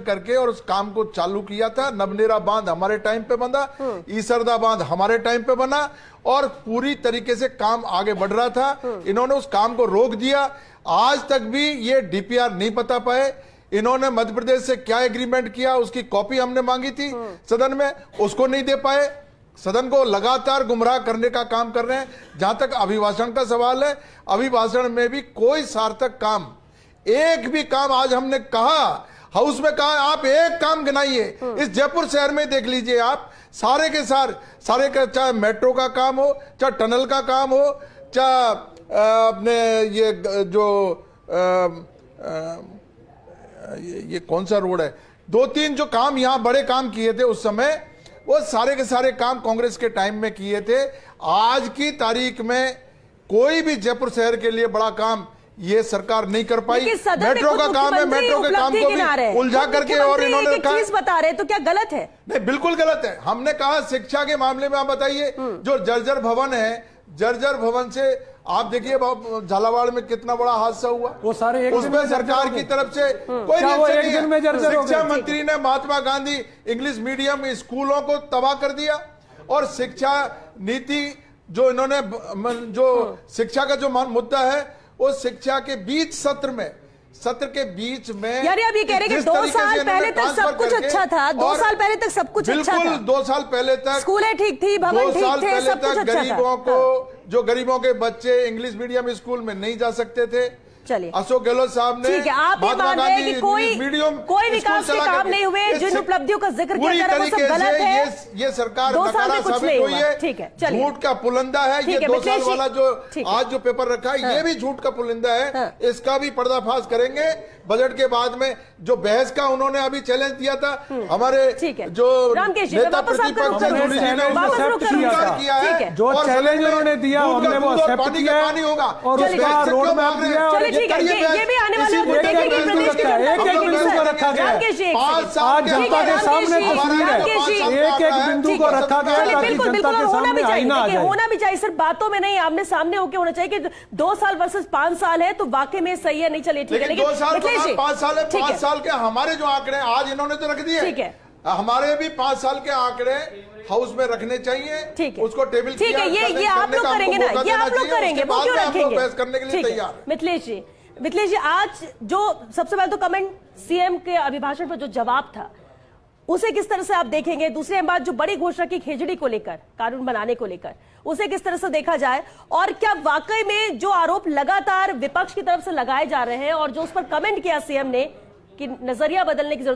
करके और उस काम को चालू किया था। नवनेरा बांध हमारे टाइम पे बना, ईसरदा बांध हमारे टाइम पे बना और पूरी तरीके से काम आगे बढ़ रहा था। इन्होंने उस काम को रोक दिया। आज तक भी ये डीपीआर नहीं बता पाए। इन्होंने मध्य प्रदेश से क्या एग्रीमेंट किया, उसकी कॉपी हमने मांगी थी सदन में, उसको नहीं दे पाए। सदन को लगातार गुमराह करने का काम कर रहे हैं। जहां तक अभिभाषण का सवाल है, अभिभाषण में भी कोई सार्थक काम, एक भी काम आज हमने कहा, हाउस में कहा आप एक काम गिनाइए। इस जयपुर शहर में देख लीजिए आप, सारे के सारे का, चाहे मेट्रो का काम हो, चाहे टनल का काम हो, चाहे अपने ये जो ये कौन सा रोड है, 2-3 जो काम यहां बड़े काम किए थे उस समय, वो सारे के सारे काम कांग्रेस के टाइम में किए थे। आज की तारीख में कोई भी जयपुर शहर के लिए बड़ा काम ये सरकार नहीं कर पाई। मेट्रो का काम है, मेट्रो के काम को भी उलझा करके और इन्होंने चीज बता रहे, तो क्या गलत है? नहीं, बिल्कुल गलत है। हमने कहा शिक्षा के मामले में आप बताइए, जो जर्जर भवन है, जर्जर भवन से आप देखिए झालावाड़ में कितना बड़ा हादसा हुआ, वो सारे उसमें सरकार की तरफ से कोई रिएक्शन नहीं है। शिक्षा मंत्री ने महात्मा गांधी इंग्लिश मीडियम स्कूलों को तबाह कर दिया और शिक्षा नीति जो इन्होंने, जो शिक्षा का जो मुद्दा है, उस शिक्षा के बीच सत्र के बीच में, यानी आप ये कह रहे हैं कि 2 साल पहले तक सब कुछ अच्छा था, 2 साल पहले तक सब कुछ अच्छा था। बिल्कुल, 2 साल पहले तक स्कूलें ठीक थी, भवन ठीक थे, सब कुछ अच्छा था। गरीबों को, जो गरीबों के बच्चे इंग्लिश मीडियम स्कूल में नहीं जा सकते थे, चलिए अशोक गहलोत साहब ने, ठीक है, आप ये मान रहे हैं कि कोई विकास के काम नहीं हुए, जिन उपलब्धियों का जिक्र किया जा रहा है वो सब गलत है। ये सरकार 2 साल में कुछ नहीं हुई है, ठीक है, चलिए, झूठ का पुलिंदा है। ये 2 साल वाला जो आज जो पेपर रखा है, ये भी झूठ का पुलिंदा है। इसका भी पर्दाफाश करेंगे बजट के बाद में। जो बहस का उन्होंने अभी चैलेंज दिया था, हमारे जो नेता प्रतिपक्ष किया है, जो चैलेंज उन्होंने दिया, हमने वो एक्सेप्ट किया है, पानी होगा और उसका रोड मैप दिया। ये भी आने वाले मुद्दे के लिए प्रदेश की एक बिंदु को रखा गया, आज जनता के सामने एक बिंदु को रखा गया ताकि जनता के सामने आईना आ जाए। होना भी चाहिए, सिर्फ बातों में नहीं, आमने सामने होकर होना चाहिए कि 2 साल वर्सेस 5 साल है तो वाकई में सही है, नहीं चलिए ठीक है, लेकिन 2 साल 5 साल है, 5 साल के हमारे जो आंकड़े आज इन्होंने तो रख दिए, ठीक है, हमारे भी 5 साल के आंकड़े हाउस में रखने चाहिए, ठीक है, उसको टेबल, ठीक है, ये आप लोग करेंगे ना, ये आप लोग करेंगे, वो क्यों रखेंगे? बहस करने के लिए तैयार। मिथिलेश जी, आज जो सबसे पहले तो कमेंट सीएम के अभिभाषण पर जो जवाब था, उसे किस तरह से आप देखेंगे? दूसरी बात, जो बड़ी घोषणा की खेजड़ी को लेकर, कानून बनाने को लेकर, उसे किस तरह से देखा जाए? और क्या वाकई में जो आरोप लगातार विपक्ष की तरफ से लगाए जा रहे हैं और जो उस पर कमेंट किया सीएम ने कि नजरिया बदलने की जरूरत